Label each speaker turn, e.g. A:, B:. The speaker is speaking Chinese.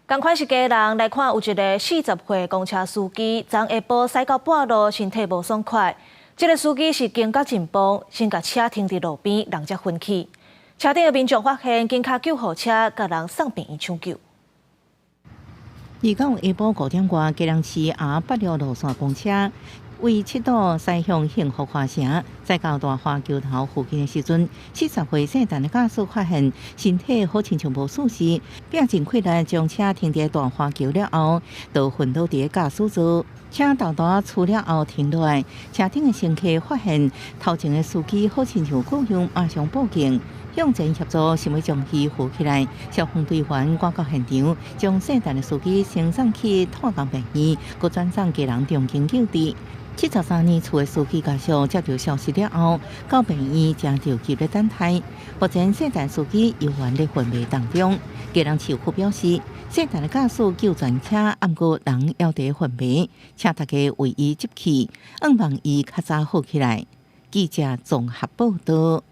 A: 同款是家人来看，有一个40岁公车司机，昨下晡驶到半路，身体无爽快。这个司机是惊觉真崩，先把车停伫路边，人才昏去。车顶的民众发现警察救护车，甲人送病院抢救。
B: 下晡5点外，基隆市8路路线公车为7度驶向幸福花城，再到大花桥头附近的时阵，40岁姓陈的驾驶发现身体好亲像无事时，并尽快来将车停在大花桥了后，就昏倒伫驾驶座。车豆豆出了后停落来，车顶的乘客发现头前的司机好亲像故乡，马上报警。向前协助，想要将其扶起来。消防队员赶到现场，将姓陈的司机先送去拓东病院，佮转送家人重症救治。73年厝的司机家属接到消息了后，到病院正着急咧等待。目前姓陈司机犹原咧昏迷当中。家人市府表示，姓陈的驾驶救全车，暗过人还伫昏迷，请大家为伊接气，希望伊较早好起来。记者综合报道。